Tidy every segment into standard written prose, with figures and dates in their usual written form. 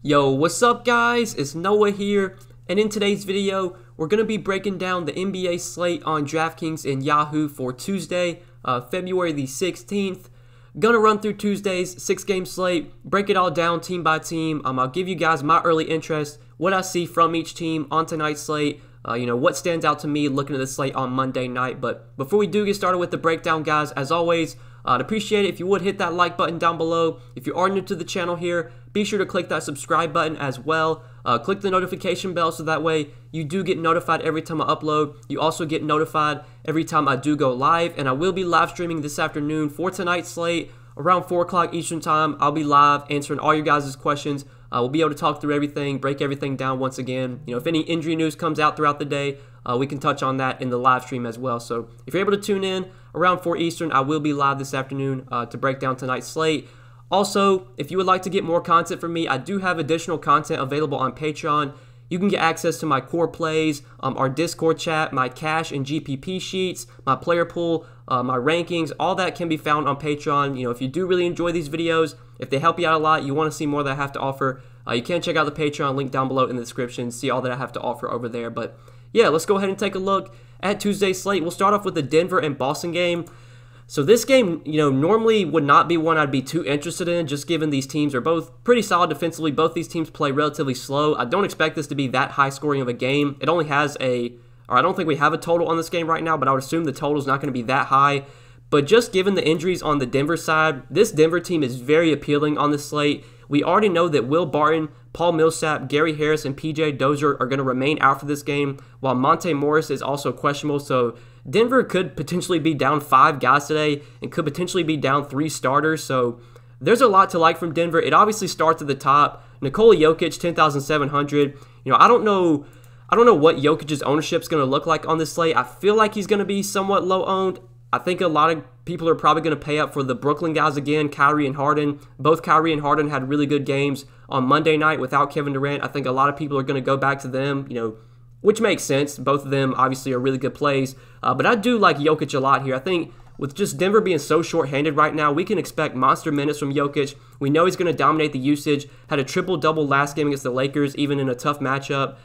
Yo, what's up guys? It's Noah here, and in today's video, we're going to be breaking down the NBA slate on Draftkings and Yahoo for Tuesday, February the 16th. Gonna run through Tuesday's 6-game slate, break it all down team by team. I'll give you guys my early interest, what I see from each team on tonight's slate, what stands out to me looking at the slate on Monday night. But before we do get started with the breakdown, guys, as always, I'd appreciate it if you would hit that like button down below. If you are new to the channel here, be sure to click that subscribe button as well. Click the notification bell so that way you do get notified every time I upload. You also get notified every time I do go live, and I will be live streaming this afternoon for tonight's slate around 4 o'clock Eastern time. I'll be live answering all your guys' questions. We'll be able to talk through everything, break everything down once again. If any injury news comes out throughout the day, we can touch on that in the live stream as well. So if you're able to tune in around 4 Eastern, I will be live this afternoon to break down tonight's slate. Also, if you would like to get more content from me, I do have additional content available on Patreon. You can get access to my core plays, our Discord chat, my cash and GPP sheets, my player pool, my rankings. All that can be found on Patreon. If you do really enjoy these videos, if they help you out a lot, you want to see more that I have to offer, you can check out the Patreon link down below in the description, see all that I have to offer over there. But yeah, let's go ahead and take a look at Tuesday's slate. We'll start off with the Denver and Boston game. So this game, normally would not be one I'd be too interested in, just given these teams are both pretty solid defensively. Both these teams play relatively slow. I don't expect this to be that high scoring of a game. It only has I don't think we have a total on this game right now, but I would assume the total is not going to be that high. But just given the injuries on the Denver side, this Denver team is very appealing on the slate. We already know that Will Barton, Paul Millsap, Gary Harris, and PJ Dozier are going to remain out for this game, while Monte Morris is also questionable. So Denver could potentially be down 5 guys today and could potentially be down 3 starters. So there's a lot to like from Denver. It obviously starts at the top. Nikola Jokic, 10,700. I don't know what Jokic's ownership is going to look like on this slate. I feel like he's going to be somewhat low owned. I think a lot of people are probably going to pay up for the Brooklyn guys again, Kyrie and Hardin. Both Kyrie and Hardin had really good games on Monday night without Kevin Durant. I think a lot of people are going to go back to them, which makes sense. Both of them obviously are really good plays. But I do like Jokic a lot here. I think with just Denver being so short-handed right now, we can expect monster minutes from Jokic. We know he's going to dominate the usage. Had a triple-double last game against the Lakers, even in a tough matchup.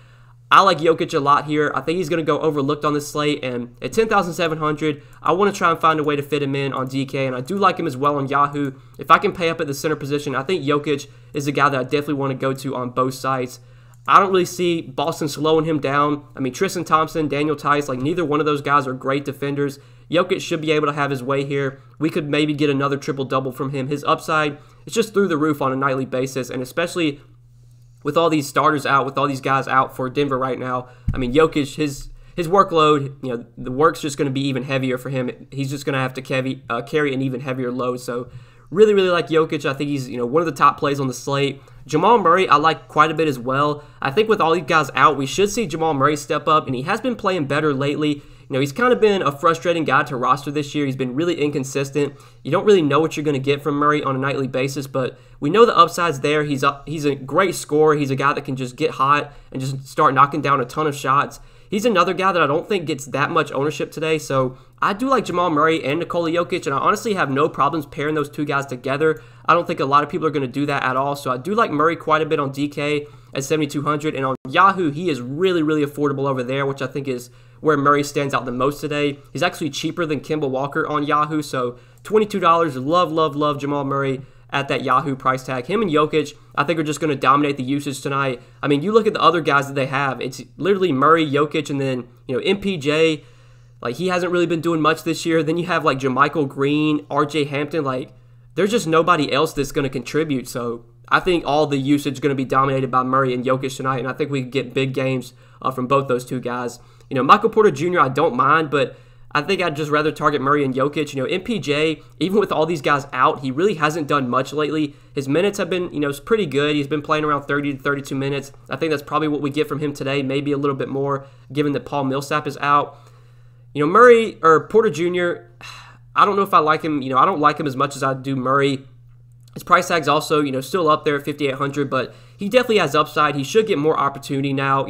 I like Jokic a lot here. I think he's going to go overlooked on this slate, and at 10,700, I want to try and find a way to fit him in on DK, and I do like him as well on Yahoo. If I can pay up at the center position, I think Jokic is a guy that I definitely want to go to on both sides. I don't really see Boston slowing him down. Tristan Thompson, Daniel Tice, neither one of those guys are great defenders. Jokic should be able to have his way here. We could maybe get another triple-double from him. His upside is just through the roof on a nightly basis, and especially with all these starters out, with all these guys out for Denver right now, Jokic, his workload, the work's just going to be even heavier for him. He's just going to have to carry an even heavier load. So really, really like Jokic. I think he's one of the top plays on the slate. Jamal Murray, I like quite a bit as well. I think with all these guys out, we should see Jamal Murray step up, and he has been playing better lately. He's kind of been a frustrating guy to roster this year. He's been really inconsistent. You don't really know what you're going to get from Murray on a nightly basis, but we know the upside's there. He's a great scorer. He's a guy that can just get hot and just start knocking down a ton of shots. He's another guy that I don't think gets that much ownership today, so I do like Jamal Murray and Nikola Jokic, and I honestly have no problems pairing those two guys together. I don't think a lot of people are going to do that at all, so I do like Murray quite a bit on DK at 7,200, and on Yahoo, he is really, really affordable over there, which I think is where Murray stands out the most today. He's actually cheaper than Kemba Walker on Yahoo, so $22. Love, love, love Jamal Murray at that Yahoo price tag. Him and Jokic, I think, are just going to dominate the usage tonight. You look at the other guys that they have. It's literally Murray, Jokic, and then, MPJ. He hasn't really been doing much this year. Then you have, Jamaica Green, RJ Hampton. There's just nobody else that's going to contribute. So I think all the usage is going to be dominated by Murray and Jokic tonight, and I think we can get big games from both those two guys. Michael Porter Jr., I don't mind, but I think I'd just rather target Murray and Jokic. MPJ, even with all these guys out, he really hasn't done much lately. His minutes have been, pretty good. He's been playing around 30 to 32 minutes. I think that's probably what we get from him today, maybe a little bit more, given that Paul Millsap is out. Murray or Porter Jr., I don't know if I like him. I don't like him as much as I do Murray. His price tag's also, still up there at 5,800, but he definitely has upside. He should get more opportunity now.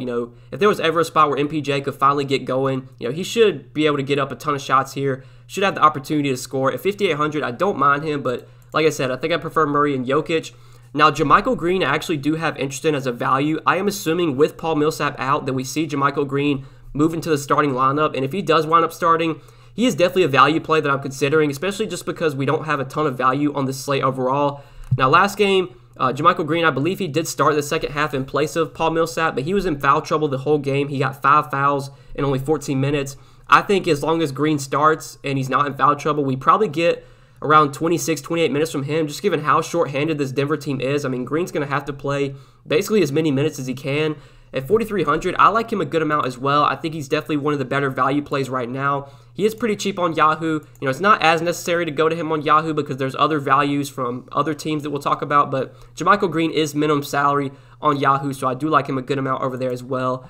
If there was ever a spot where MPJ could finally get going, he should be able to get up a ton of shots here. Should have the opportunity to score. At 5,800, I don't mind him, but like I said, I think I prefer Murray and Jokic. Now, Jamaica Green, I actually do have interest in as a value. I am assuming with Paul Millsap out that we see Jamaica Green move into the starting lineup, and if he does wind up starting, he is definitely a value play that I'm considering, especially just because we don't have a ton of value on this slate overall. Now, last game, Jamaica Green, I believe he did start the second half in place of Paul Millsap, but he was in foul trouble the whole game. He got 5 fouls in only 14 minutes. I think as long as Green starts and he's not in foul trouble, we probably get around 26, 28 minutes from him, just given how shorthanded this Denver team is. I mean, Green's going to have to play basically as many minutes as he can. At 4,300, I like him a good amount as well. I think he's definitely one of the better value plays right now. He is pretty cheap on Yahoo. You know, it's not as necessary to go to him on Yahoo because there's other values from other teams that we'll talk about, but Jamaica Green is minimum salary on Yahoo, so I do like him a good amount over there as well.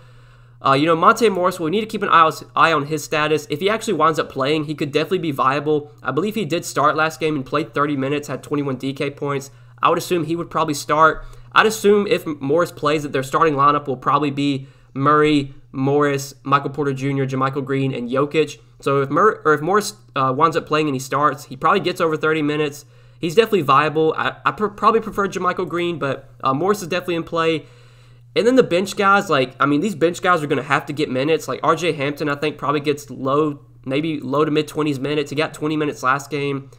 You know, Monte Morris, we need to keep an eye on his status. If he actually winds up playing, he could definitely be viable. I believe he did start last game and played 30 minutes, had 21 DK points. I would assume he would probably start. I'd assume if Morris plays that their starting lineup will probably be Murray, Morris, Michael Porter Jr., Jamaica Green, and Jokic. So if Morris winds up playing and he starts, he probably gets over 30 minutes. He's definitely viable. I probably prefer Jamaica Green, but Morris is definitely in play. And then the bench guys, these bench guys are going to have to get minutes. Like RJ Hampton, I think probably gets maybe low to mid-20s minutes. He got 20 minutes last game.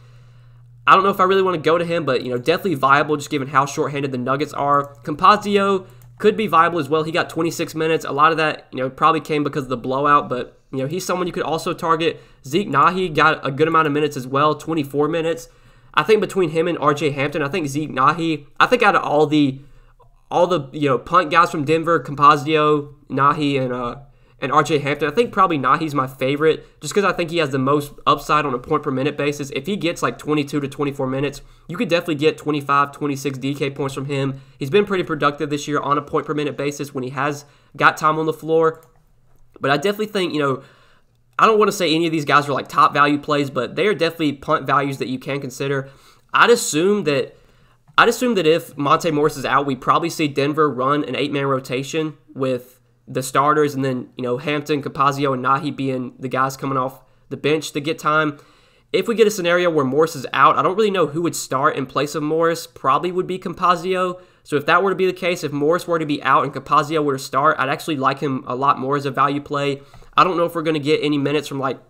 I don't know if I really want to go to him, but, you know, definitely viable just given how shorthanded the Nuggets are. Compazio could be viable as well. He got 26 minutes. A lot of that, you know, probably came because of the blowout, but, you know, he's someone you could also target. Zeke Nahi got a good amount of minutes as well, 24 minutes. I think between him and RJ Hampton, I think Zeke Nahi, out of all the you know, punt guys from Denver, Compazio, Nahi, and RJ Hampton, I think probably Nahi's my favorite just because I think he has the most upside on a point per minute basis. If he gets like 22 to 24 minutes, you could definitely get 25, 26 DK points from him. He's been pretty productive this year on a point per minute basis when he has got time on the floor. But I definitely think, you know, I don't want to say any of these guys are like top value plays, but they are definitely punt values that you can consider. I'd assume that if Monte Morris is out, we probably see Denver run an 8-man rotation with the starters, and then, you know, Hampton, Compazio, and Nahi being the guys coming off the bench to get time. If we get a scenario where Morris is out, I don't really know who would start in place of Morris. Probably would be Compazio. So if that were to be the case, if Morris were to be out and Compazio were to start, I'd actually like him a lot more as a value play. I don't know if we're going to get any minutes from like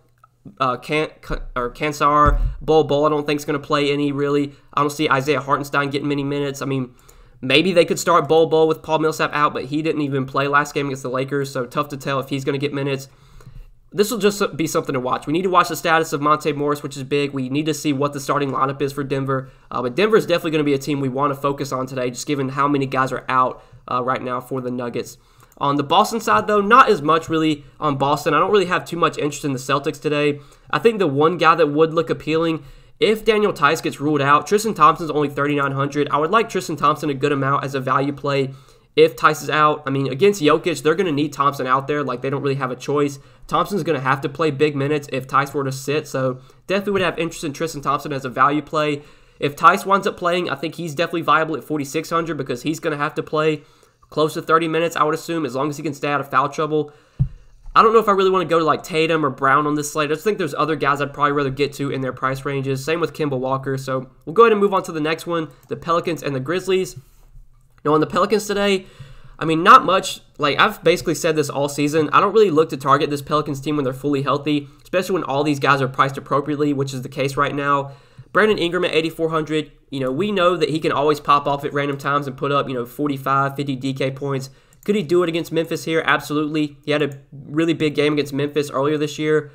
Kansar, Bol I don't think is going to play any really. I don't see Isaiah Hartenstein getting many minutes. I mean, maybe they could start Bol with Paul Millsap out, but he didn't even play last game against the Lakers, so tough to tell if he's going to get minutes. This will just be something to watch. We need to watch the status of Monte Morris, which is big. We need to see what the starting lineup is for Denver. But Denver is definitely going to be a team we want to focus on today, just given how many guys are out right now for the Nuggets. On the Boston side, though, not as much really on Boston. I don't really have too much interest in the Celtics today. I think the one guy that would look appealing, if Daniel Tice gets ruled out, Tristan Thompson's only 3,900. I would like Tristan Thompson a good amount as a value play if Tice is out. I mean, against Jokic, they're going to need Thompson out there. Like, they don't really have a choice. Thompson's going to have to play big minutes if Tice were to sit, so definitely would have interest in Tristan Thompson as a value play. If Tice winds up playing, I think he's definitely viable at 4,600 because he's going to have to play close to 30 minutes, I would assume, as long as he can stay out of foul trouble. I don't know if I really want to go to like Tatum or Brown on this slate. I just think there's other guys I'd probably rather get to in their price ranges. Same with Kemba Walker. So we'll go ahead and move on to the next one, the Pelicans and the Grizzlies. Now on the Pelicans today, I mean, not much. Like, I've basically said this all season. I don't really look to target this Pelicans team when they're fully healthy, especially when all these guys are priced appropriately, which is the case right now. Brandon Ingram at 8,400, you know, we know that he can always pop off at random times and put up, you know, 45, 50 DK points. Could he do it against Memphis here? Absolutely. He had a really big game against Memphis earlier this year.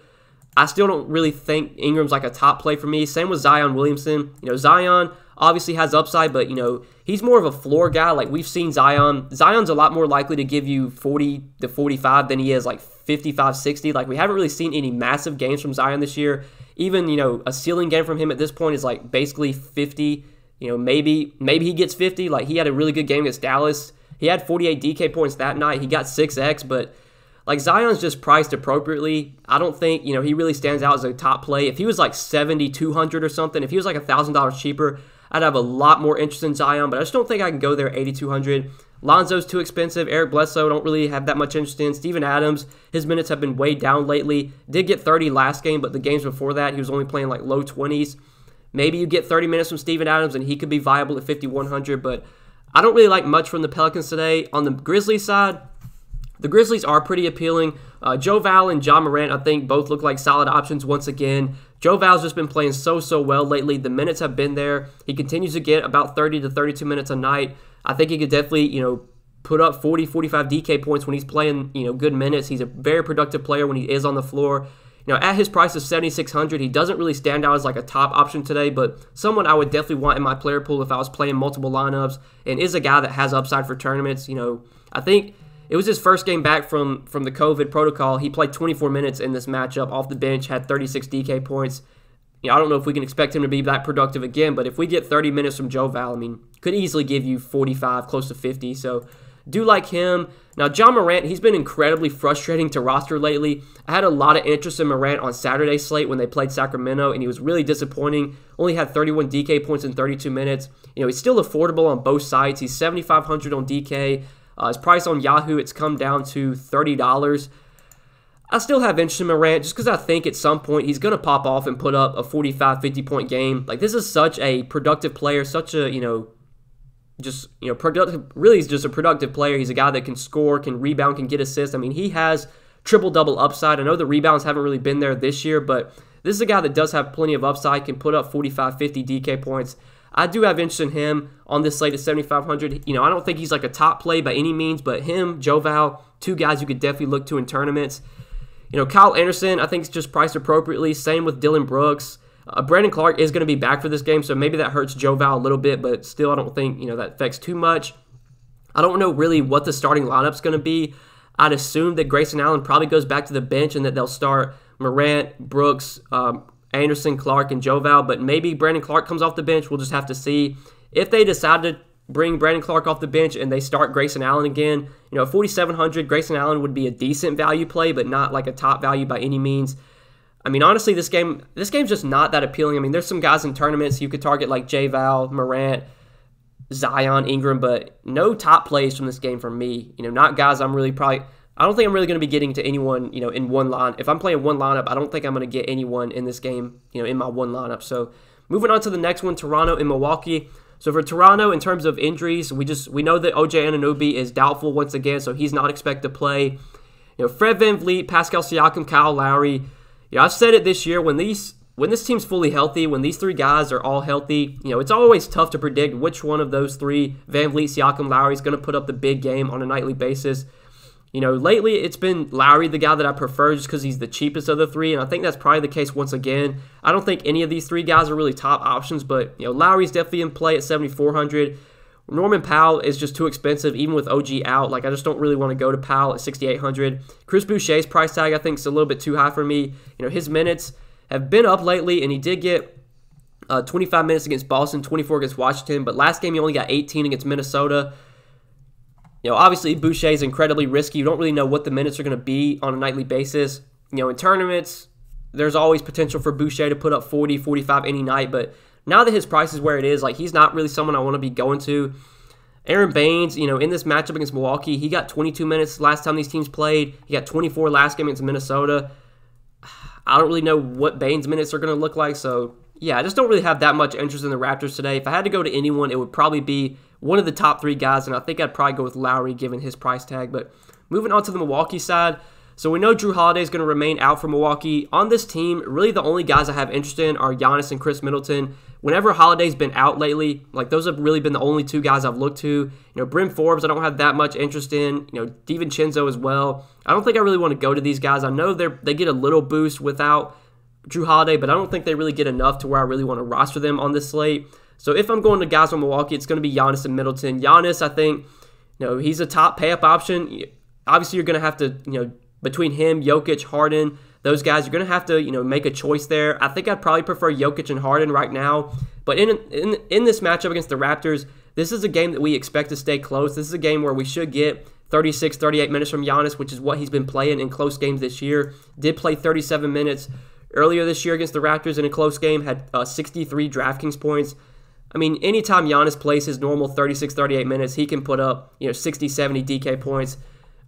I still don't really think Ingram's like a top play for me. Same with Zion Williamson. You know, Zion obviously has upside, but, you know, he's more of a floor guy. Like, we've seen Zion. Zion's a lot more likely to give you 40 to 45 than he is like 55, 60. Like, we haven't really seen any massive games from Zion this year. Even, you know, a ceiling game from him at this point is like basically 50. You know, maybe he gets 50. Like, he had a really good game against Dallas. He had 48 DK points that night. He got 6X, but like, Zion's just priced appropriately. I don't think, you know, he really stands out as a top play. If he was like 7,200 or something, if he was like $1,000 cheaper, I'd have a lot more interest in Zion, but I just don't think I can go there 8,200. Lonzo's too expensive. Eric Bledsoe, don't really have that much interest in. Steven Adams, his minutes have been way down lately. Did get 30 last game, but the games before that, he was only playing like low 20s. Maybe you get 30 minutes from Steven Adams, and he could be viable at 5,100, but I don't really like much from the Pelicans today. On the Grizzlies side, the Grizzlies are pretty appealing. Val and John Moran, I think, both look like solid options once again. Val's just been playing so well lately. The minutes have been there. He continues to get about 30 to 32 minutes a night. I think he could definitely, put up 40, 45 DK points when he's playing, good minutes. He's a very productive player when he is on the floor. At his price of 7,600, he doesn't really stand out as like a top option today, but someone I would definitely want in my player pool if I was playing multiple lineups, and is a guy that has upside for tournaments. I think it was his first game back from the COVID protocol. He played 24 minutes in this matchup off the bench, had 36 DK points. I don't know if we can expect him to be that productive again, but if we get 30 minutes from Val, could easily give you 45, close to 50, so do like him. Now, John Morant, he's been incredibly frustrating to roster lately. I had a lot of interest in Morant on Saturday's slate when they played Sacramento, and he was really disappointing. Only had 31 DK points in 32 minutes. He's still affordable on both sides. He's 7,500 on DK. His price on Yahoo, it's come down to $30. I still have interest in Morant just because I think at some point he's going to pop off and put up a 45, 50-point game. Like, this is such a productive player, such a, productive. Really, he's just a productive player. He's a guy that can score, can rebound, can get assists. He has triple-double upside. I know the rebounds haven't really been there this year, but this is a guy that does have plenty of upside, can put up 45, 50 DK points. I do have interest in him on this slate at 7,500. I don't think he's like a top play by any means, but him, Val, two guys you could definitely look to in tournaments. Kyle Anderson, I think is just priced appropriately. Same with Dylan Brooks. Brandon Clark is going to be back for this game, so maybe that hurts Val a little bit, but still I don't think that affects too much. I don't know really what the starting lineup's going to be. I'd assume that Grayson Allen probably goes back to the bench and that they'll start Morant, Brooks, Anderson, Clark, and Val, but maybe Brandon Clark comes off the bench. We'll just have to see. If they decide to bring Brandon Clark off the bench and they start Grayson Allen again, at 4,700, Grayson Allen would be a decent value play, but not like a top value by any means. Honestly, this game's just not that appealing. There's some guys in tournaments you could target like Val, Morant, Zion, Ingram, but no top plays from this game for me. Not guys I'm really I don't think I'm really going to be getting to anyone, in one line. If I'm playing one lineup, I don't think I'm going to get anyone in this game, in my one lineup. So moving on to the next one, Toronto and Milwaukee. So for Toronto, in terms of injuries, we know that OJ Anunoby is doubtful once again, so he's not expected to play. Fred VanVleet, Pascal Siakam, Kyle Lowry. I've said it this year, when this team's fully healthy, when these three guys are all healthy, it's always tough to predict which one of those three, VanVleet, Siakam, Lowry, is going to put up the big game on a nightly basis. Lately it's been Lowry, the guy that I prefer, just because he's the cheapest of the three, and I think that's probably the case once again. I don't think any of these three guys are really top options, but Lowry's definitely in play at 7,400. Norman Powell is just too expensive, even with OG out. I just don't really want to go to Powell at 6,800. Chris Boucher's price tag, I think, is a little bit too high for me. His minutes have been up lately, and he did get 25 minutes against Boston, 24 against Washington, but last game he only got 18 against Minnesota. Obviously, Boucher is incredibly risky. You don't really know what the minutes are going to be on a nightly basis. In tournaments, there's always potential for Boucher to put up 40, 45 any night, but now that his price is where it is, he's not really someone I want to be going to. Aaron Baines, in this matchup against Milwaukee, he got 22 minutes last time these teams played. He got 24 last game against Minnesota. I don't really know what Baines' minutes are going to look like, so yeah, I just don't really have that much interest in the Raptors today. If I had to go to anyone, it would probably be one of the top three guys, and I think I'd probably go with Lowry given his price tag. But moving on to the Milwaukee side, so we know Drew Holiday is going to remain out for Milwaukee. On this team, really the only guys I have interest in are Giannis and Chris Middleton. Whenever Holiday's been out lately, those have really been the only two guys I've looked to. Bryn Forbes, I don't have that much interest in. DiVincenzo as well. I don't think I really want to go to these guys. I know they get a little boost without Drew Holiday, but I don't think they really get enough to where I really want to roster them on this slate. So if I'm going to guys on Milwaukee, it's going to be Giannis and Middleton. Giannis, I think, he's a top pay-up option. Obviously, you're going to have to, between him, Jokic, Harden, those guys, you're going to have to, make a choice there. I think I'd probably prefer Jokic and Harden right now. But in this matchup against the Raptors, this is a game that we expect to stay close. This is a game where we should get 36, 38 minutes from Giannis, which is what he's been playing in close games this year. Did play 37 minutes earlier this year against the Raptors in a close game, had 63 Draftkings points. Anytime Giannis plays his normal 36, 38 minutes, he can put up, 60, 70 DK points.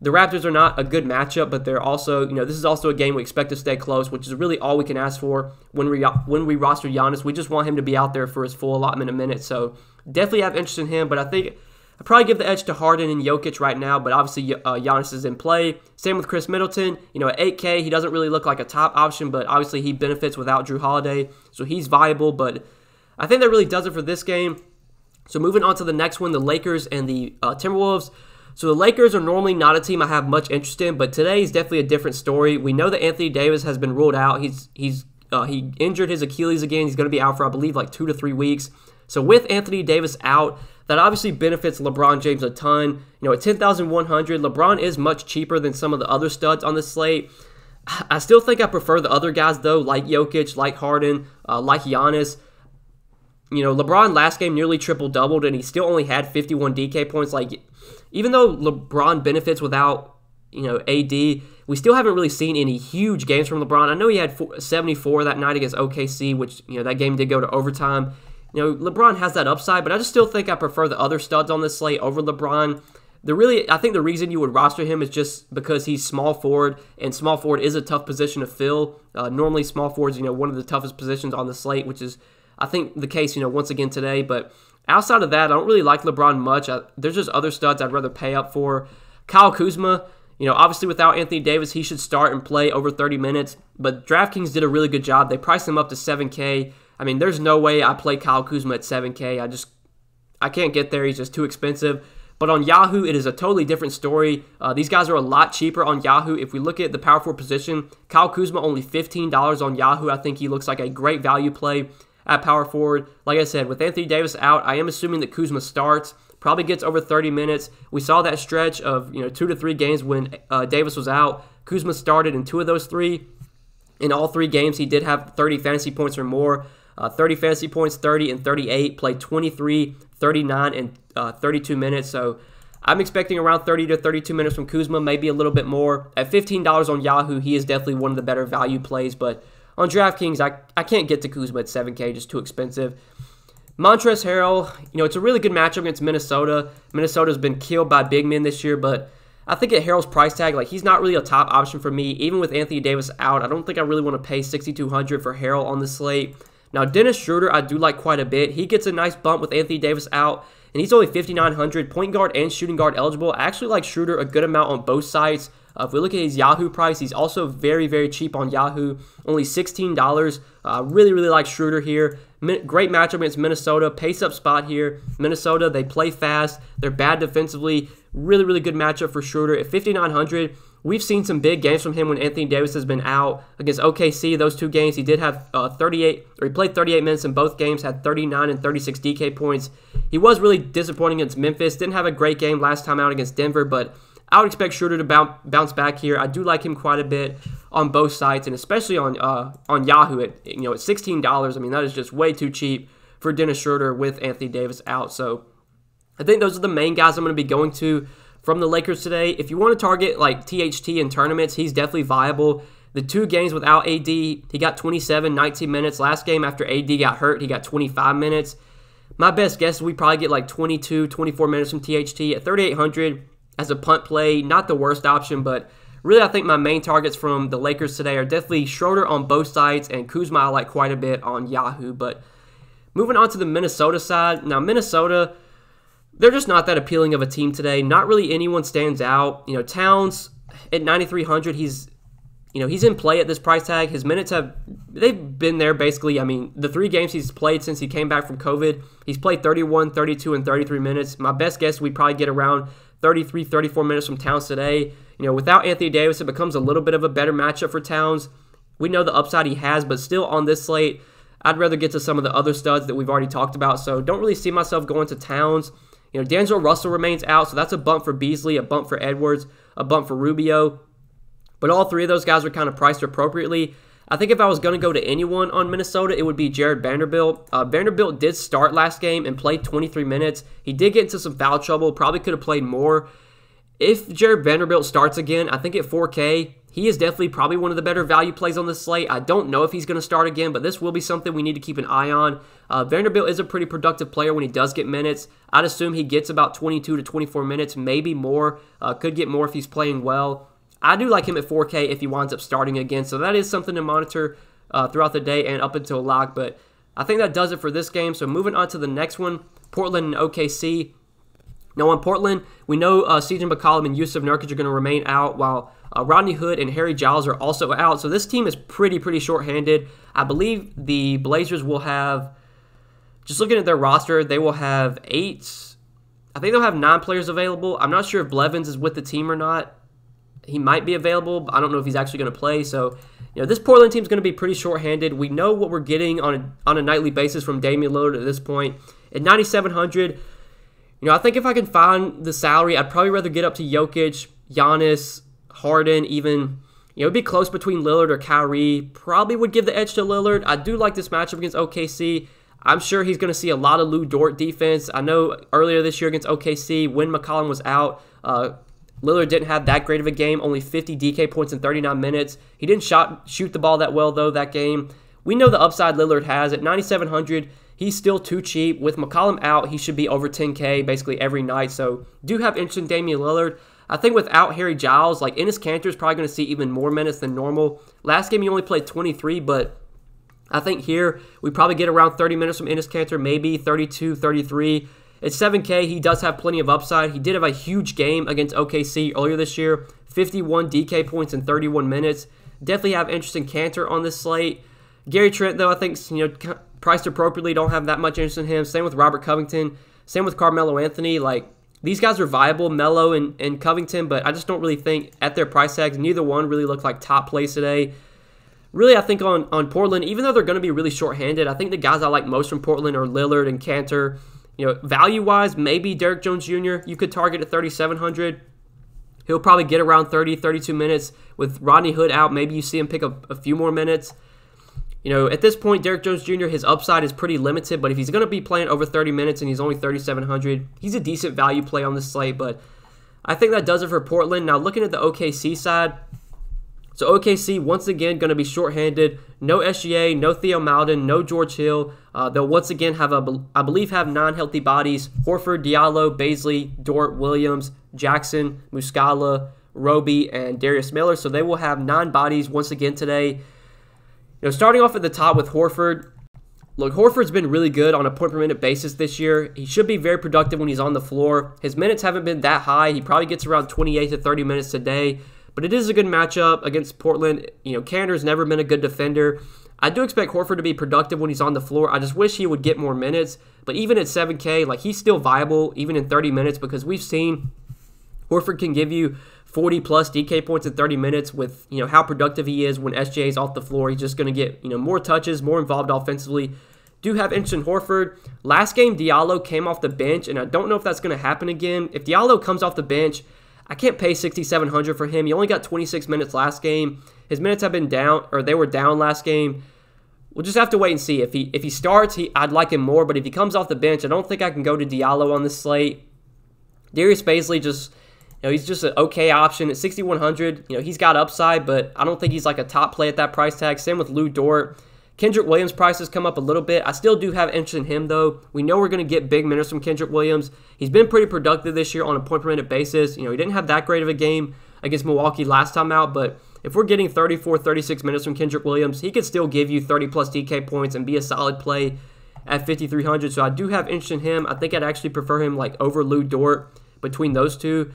The Raptors are not a good matchup, but they're also, this is also a game we expect to stay close, which is really all we can ask for when we roster Giannis. We just want him to be out there for his full allotment of minutes. So definitely have interest in him, but I think I'd probably give the edge to Harden and Jokic right now, but obviously Giannis is in play. Same with Chris Middleton. At 8K, he doesn't really look like a top option, but obviously he benefits without Drew Holiday, so he's viable. But I think that really does it for this game. So moving on to the next one, the Lakers and the Timberwolves. So the Lakers are normally not a team I have much interest in, but today is definitely a different story. We know that Anthony Davis has been ruled out. He injured his Achilles again. He's going to be out for, I believe, like 2 to 3 weeks. So with Anthony Davis out, that obviously benefits LeBron James a ton. At 10,100, LeBron is much cheaper than some of the other studs on the slate. I still think I prefer the other guys, though, like Jokic, like Harden, like Giannis. LeBron last game nearly triple-doubled, and he still only had 51 DK points. Even though LeBron benefits without, AD, we still haven't really seen any huge games from LeBron. I know he had 74 that night against OKC, which, that game did go to overtime. LeBron has that upside, but I just still think I prefer the other studs on this slate over LeBron. I think the reason you would roster him is just because he's small forward, and small forward is a tough position to fill. Normally, small forward is, one of the toughest positions on the slate, which is, I think, the case, once again today. But outside of that, I don't really like LeBron much. There's just other studs I'd rather pay up for. Kyle Kuzma, obviously without Anthony Davis, he should start and play over 30 minutes. But DraftKings did a really good job. They priced him up to 7K. I mean, there's no way I play Kyle Kuzma at 7K. I can't get there. He's just too expensive. But on Yahoo, it is a totally different story. These guys are a lot cheaper on Yahoo. If we look at the power forward position, Kyle Kuzma only $15 on Yahoo. I think he looks like a great value play at power forward. Like I said, with Anthony Davis out, I am assuming that Kuzma starts, probably gets over 30 minutes. We saw that stretch of 2 to 3 games when Davis was out. Kuzma started in 2 of those 3. In all 3 games, he did have 30 fantasy points or more. 30 fantasy points, 30 and 38, played 23, 39, and 32 minutes. So I'm expecting around 30 to 32 minutes from Kuzma, maybe a little bit more. At $15 on Yahoo, he is definitely one of the better value plays, but on DraftKings, I can't get to Kuzma at 7K, just too expensive. Montrezl Harrell, it's a really good matchup against Minnesota. Minnesota's been killed by big men this year, but I think at Harrell's price tag, he's not really a top option for me. Even with Anthony Davis out, I don't think I really want to pay $6,200 for Harrell on the slate. Now, Dennis Schroeder, I do like quite a bit. He gets a nice bump with Anthony Davis out, and he's only $5,900, point guard and shooting guard eligible. I actually like Schroeder a good amount on both sides. If we look at his Yahoo price, he's also very, very cheap on Yahoo, only $16. Really, really like Schroeder here. Great matchup against Minnesota, pace-up spot here. Minnesota, they play fast. They're bad defensively. Really, really good matchup for Schroeder. At $5,900, we've seen some big games from him when Anthony Davis has been out. Against OKC, those 2 games, he did have he played 38 minutes in both games, had 39 and 36 DK points. He was really disappointing against Memphis. Didn't have a great game last time out against Denver, but I would expect Schroeder to bounce back here. I do like him quite a bit on both sides, and especially on Yahoo at $16. I mean, that is just way too cheap for Dennis Schroeder with Anthony Davis out. So I think those are the main guys I'm going to be going to from the Lakers today. If you want to target THT in tournaments, he's definitely viable. The 2 games without AD, he got 27, 19 minutes. Last game after AD got hurt, he got 25 minutes. My best guess is we probably get 22, 24 minutes from THT at 3,800 as a punt play. Not the worst option, but really I think my main targets from the Lakers today are definitely Schroeder on both sides and Kuzma I like quite a bit on Yahoo. But moving on to the Minnesota side. Now, Minnesota, they're just not that appealing of a team today. Not really anyone stands out. Towns at 9,300, he's in play at this price tag. His minutes they've been there basically. I mean, the 3 games he's played since he came back from COVID, he's played 31, 32, and 33 minutes. My best guess, we probably get around 33, 34 minutes from Towns today. Without Anthony Davis, it becomes a little bit of a better matchup for Towns. We know the upside he has, but still on this slate, I'd rather get to some of the other studs that we've already talked about. So don't really see myself going to Towns. D'Angelo Russell remains out, so that's a bump for Beasley, a bump for Edwards, a bump for Rubio. But all 3 of those guys are kind of priced appropriately. I think if I was going to go to anyone on Minnesota, it would be Jared Vanderbilt. Vanderbilt did start last game and played 23 minutes. He did get into some foul trouble, probably could have played more. If Jared Vanderbilt starts again, I think at 4K, He is definitely probably one of the better value plays on this slate. I don't know if he's going to start again, but this will be something we need to keep an eye on. Vanderbilt is a pretty productive player when he does get minutes. I'd assume he gets about 22 to 24 minutes, maybe more. Could get more if he's playing well. I do like him at 4K if he winds up starting again, so that is something to monitor throughout the day and up until lock. But I think that does it for this game. So moving on to the next one, Portland and OKC. Now on Portland, we know CJ McCollum and Yusuf Nurkic are going to remain out, while Rodney Hood and Harry Giles are also out. So this team is pretty short-handed. I believe the Blazers will have, just looking at their roster, they will have 8. I think they'll have 9 players available. I'm not sure if Blevins is with the team or not. He might be available, but I don't know if he's actually going to play. So, this Portland team is going to be pretty short-handed. We know what we're getting on a nightly basis from Damian Lillard at this point. At 9,700, I think if I can find the salary, I'd probably rather get up to Jokic, Giannis, Harden, even. It'd be close between Lillard or Kyrie. Probably would give the edge to Lillard. I do like this matchup against OKC. I'm sure he's going to see a lot of Lou Dort defense. I know earlier this year against OKC, when McCollum was out, Lillard didn't have that great of a game, only 50 DK points in 39 minutes. He didn't shoot the ball that well, though, that game. We know the upside Lillard has. At 9,700, he's still too cheap. With McCollum out, he should be over 10K basically every night. So do have interest in Damian Lillard. I think without Harry Giles, like Enes Kanter is probably going to see even more minutes than normal. Last game he only played 23, but I think here we probably get around 30 minutes from Enes Kanter, maybe 32, 33. At 7K, he does have plenty of upside. He did have a huge game against OKC earlier this year. 51 DK points in 31 minutes. Definitely have interest in Kanter on this slate. Gary Trent, though, I think, priced appropriately, don't have that much interest in him. Same with Robert Covington. Same with Carmelo Anthony. Like, these guys are viable, Melo and Covington, but I just don't really think at their price tags, neither one really look like top plays today. Really, I think on Portland, even though they're going to be really short-handed, I think the guys I like most from Portland are Lillard and Kanter. Value-wise, maybe Derrick Jones Jr. you could target at 3,700. He'll probably get around 30, 32 minutes. With Rodney Hood out, maybe you see him pick up a few more minutes. At this point, Derrick Jones Jr., his upside is pretty limited, but if he's going to be playing over 30 minutes and he's only 3,700, he's a decent value play on this slate. But I think that does it for Portland. Now, looking at the OKC side, so OKC, once again, going to be shorthanded. No SGA, no Theo Maledon, no George Hill. They'll once again have, I believe, have 9 healthy bodies. Horford, Diallo, Baisley, Dort, Williams, Jackson, Muscala, Roby, and Darius Miller. So they will have 9 bodies once again today. Starting off at the top with Horford. Look, Horford's been really good on a point-per-minute basis this year. He should be very productive when he's on the floor. His minutes haven't been that high. He probably gets around 28 to 30 minutes a day. But it is a good matchup against Portland. Kanter's never been a good defender. I do expect Horford to be productive when he's on the floor. I just wish he would get more minutes. But even at 7K, like, he's still viable even in 30 minutes because we've seen Horford can give you 40-plus DK points in 30 minutes with, how productive he is when SGA is off the floor. He's just going to get, more touches, more involved offensively. Do have interest in Horford. Last game, Diallo came off the bench, and I don't know if that's going to happen again. If Diallo comes off the bench, I can't pay $6,700 for him. He only got 26 minutes last game. His minutes have been down, or they were down last game. We'll just have to wait and see. If he starts, I'd like him more, but if he comes off the bench, I don't think I can go to Diallo on this slate. Darius Baisley just, he's just an okay option at 6,100. He's got upside, but I don't think he's like a top play at that price tag. Same with Lou Dort. Kendrick Williams' prices come up a little bit. I still do have interest in him, though. We know we're going to get big minutes from Kendrick Williams. He's been pretty productive this year on a point-per-minute basis. He didn't have that great of a game against Milwaukee last time out, but if we're getting 34, 36 minutes from Kendrick Williams, he could still give you 30-plus DK points and be a solid play at 5,300. So I do have interest in him. I think I'd actually prefer him over Lou Dort between those two.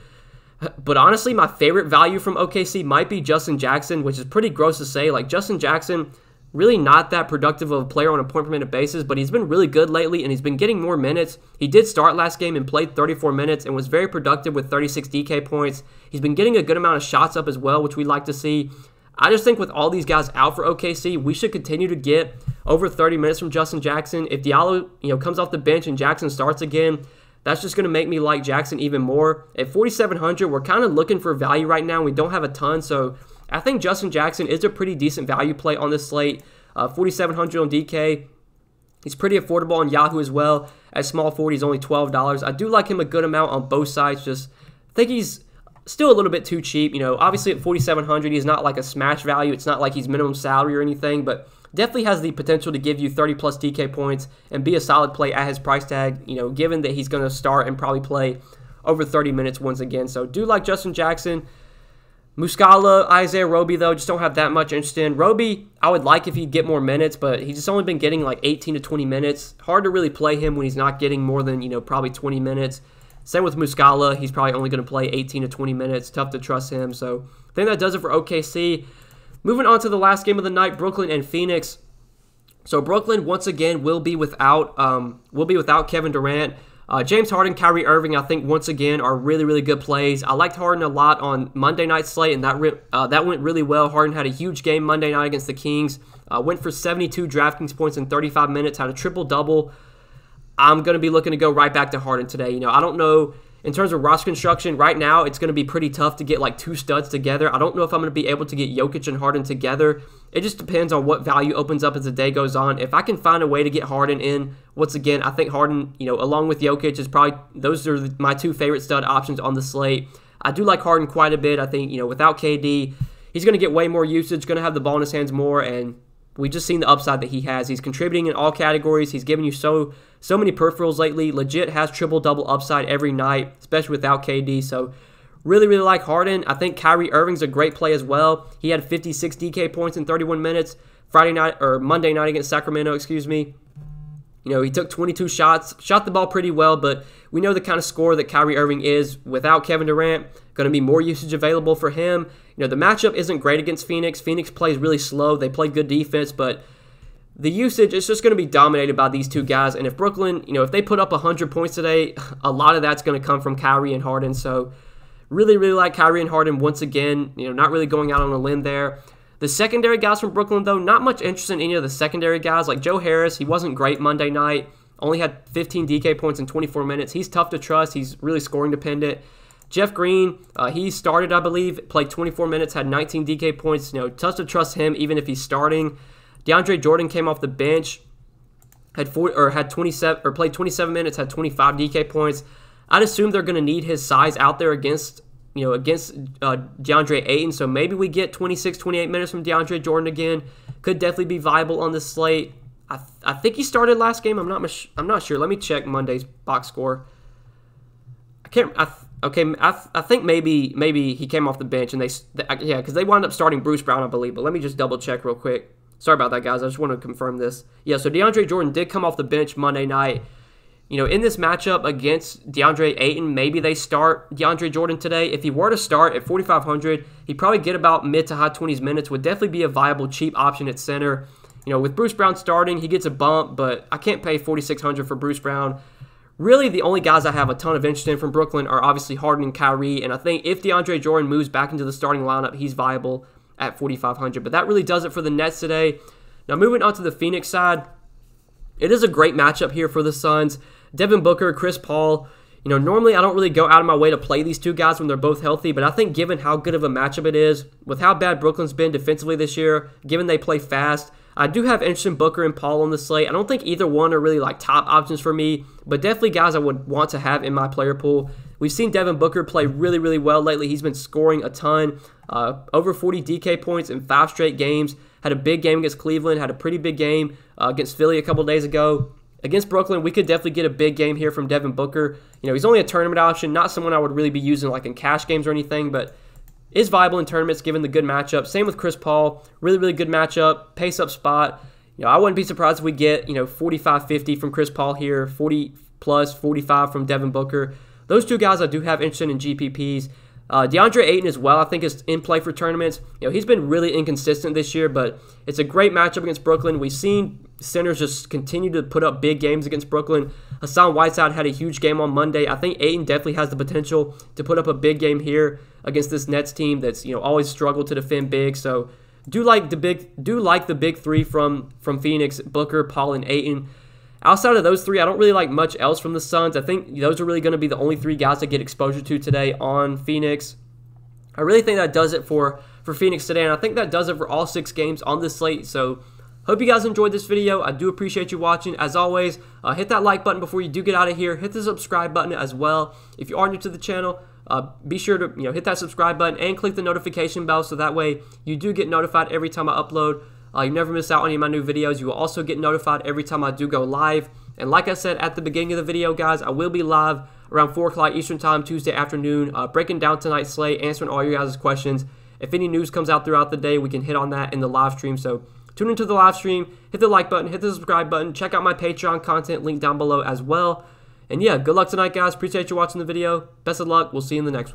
But honestly, my favorite value from OKC might be Justin Jackson, which is pretty gross to say. Justin Jackson, really not that productive of a player on a point-per-minute basis, but he's been really good lately, and he's been getting more minutes. He did start last game and played 34 minutes and was very productive with 36 DK points. He's been getting a good amount of shots up as well, which we like to see. I just think with all these guys out for OKC, we should continue to get over 30 minutes from Justin Jackson. If Diallo comes off the bench and Jackson starts again, that's just going to make me like Jackson even more. At 4,700, we're kind of looking for value right now. We don't have a ton, so I think Justin Jackson is a pretty decent value play on this slate. 4,700 on DK. He's pretty affordable on Yahoo as well. At small 40, he's only $12. I do like him a good amount on both sides. Just think he's still a little bit too cheap. You know, obviously at 4,700, he's not like a smash value. It's not like he's minimum salary or anything, but definitely has the potential to give you 30 plus DK points and be a solid play at his price tag, you know, given that he's going to start and probably play over 30 minutes once again. So do like Justin Jackson. Muscala, Isaiah Roby, though, just don't have that much interest in. Roby, I would like if he'd get more minutes, but he's just only been getting like 18 to 20 minutes. Hard to really play him when he's not getting more than, you know, probably 20 minutes. Same with Muscala. He's probably only going to play 18 to 20 minutes. Tough to trust him. So I think that does it for OKC. Moving on to the last game of the night, Brooklyn and Phoenix. So Brooklyn, once again, will be without Kevin Durant. James Harden, Kyrie Irving, I think, once again, are really, really good plays. I liked Harden a lot on Monday night slate, and that went really well. Harden had a huge game Monday night against the Kings. Went for 72 DraftKings points in 35 minutes, had a triple-double. I'm going to be looking to go right back to Harden today. You know, I don't know, in terms of roster construction, right now, it's going to be pretty tough to get like two studs together. I don't know if I'm going to be able to get Jokic and Harden together. It just depends on what value opens up as the day goes on. If I can find a way to get Harden in, once again, I think Harden, you know, along with Jokic, is probably, those are my two favorite stud options on the slate. I do like Harden quite a bit. I think, you know, without KD, he's going to get way more usage, going to have the ball in his hands more, and we just seen the upside that he has. He's contributing in all categories. He's giving you so many peripherals lately. Legit has triple-double upside every night, especially without KD. So really, really like Harden. I think Kyrie Irving's a great play as well. He had 56 DK points in 31 minutes Monday night against Sacramento, excuse me. You know, he took 22 shots, shot the ball pretty well, but we know the kind of scorer that Kyrie Irving is without Kevin Durant. Going to be more usage available for him. You know, the matchup isn't great against Phoenix. Phoenix plays really slow. They play good defense, but the usage is just going to be dominated by these two guys. And if Brooklyn, you know, if they put up 100 points today, a lot of that's going to come from Kyrie and Harden. So really, really like Kyrie and Harden once again. You know, not really going out on a limb there. The secondary guys from Brooklyn, though, not much interest in any of the secondary guys. Like Joe Harris, he wasn't great Monday night. Only had 15 DK points in 24 minutes. He's tough to trust. He's really scoring dependent. Jeff Green, he started, I believe, played 24 minutes, had 19 DK points. You know, tough to trust him even if he's starting. DeAndre Jordan came off the bench, played 27 minutes, had 25 DK points. I'd assume they're going to need his size out there against DeAndre Ayton. So maybe we get 26, 28 minutes from DeAndre Jordan again. Could definitely be viable on this slate. I think he started last game. I'm not sure. Let me check Monday's box score. I think maybe he came off the bench and because they wound up starting Bruce Brown, I believe. But let me just double check real quick. Sorry about that, guys. I just want to confirm this. Yeah, so DeAndre Jordan did come off the bench Monday night. You know, in this matchup against DeAndre Ayton, maybe they start DeAndre Jordan today. If he were to start at 4,500, he'd probably get about mid to high 20s minutes. Would definitely be a viable, cheap option at center. You know, with Bruce Brown starting, he gets a bump, but I can't pay 4,600 for Bruce Brown. Really, the only guys I have a ton of interest in from Brooklyn are obviously Harden and Kyrie, and I think if DeAndre Jordan moves back into the starting lineup, he's viable at 4,500. But that really does it for the Nets today. Now, moving on to the Phoenix side, it is a great matchup here for the Suns. Devin Booker, Chris Paul. You know, normally I don't really go out of my way to play these two guys when they're both healthy, but I think given how good of a matchup it is, with how bad Brooklyn's been defensively this year, given they play fast, I do have interest in Booker and Paul on the slate. I don't think either one are really like top options for me, but definitely guys I would want to have in my player pool. We've seen Devin Booker play really, really well lately. He's been scoring a ton, over 40 DK points in 5 straight games. Had a big game against Cleveland, had a pretty big game against Philly a couple days ago. Against Brooklyn, we could definitely get a big game here from Devin Booker. You know, he's only a tournament option, not someone I would really be using like in cash games or anything, but is viable in tournaments given the good matchup. Same with Chris Paul, really, really good matchup, pace-up spot. You know, I wouldn't be surprised if we get, 45-50 from Chris Paul here, 40 plus, 45 from Devin Booker. Those two guys I do have interest in GPPs. DeAndre Ayton as well, I think, is in play for tournaments. You know, he's been really inconsistent this year, but it's a great matchup against Brooklyn. We've seen centers just continue to put up big games against Brooklyn. Hassan Whiteside had a huge game on Monday. I think Ayton definitely has the potential to put up a big game here against this Nets team that's, always struggled to defend big. So do like the big three from Phoenix, Booker, Paul, and Ayton. Outside of those three, I don't really like much else from the Suns. I think those are really going to be the only three guys I get exposure to today on Phoenix. I really think that does it for Phoenix today, and I think that does it for all 6 games on this slate. So hope you guys enjoyed this video. I do appreciate you watching. As always, hit that like button before you do get out of here. Hit the subscribe button as well. If you are new to the channel, Be sure to hit that subscribe button and click the notification bell so that way you do get notified every time I upload. You never miss out on any of my new videos. You will also get notified every time I do go live. And like I said at the beginning of the video, guys, I will be live around 4 o'clock Eastern Time, Tuesday afternoon, breaking down tonight's slate, answering all your guys' questions. If any news comes out throughout the day, we can hit on that in the live stream. So tune into the live stream, hit the like button, hit the subscribe button, check out my Patreon content link down below as well. And yeah, good luck tonight, guys. Appreciate you watching the video. Best of luck. We'll see you in the next one.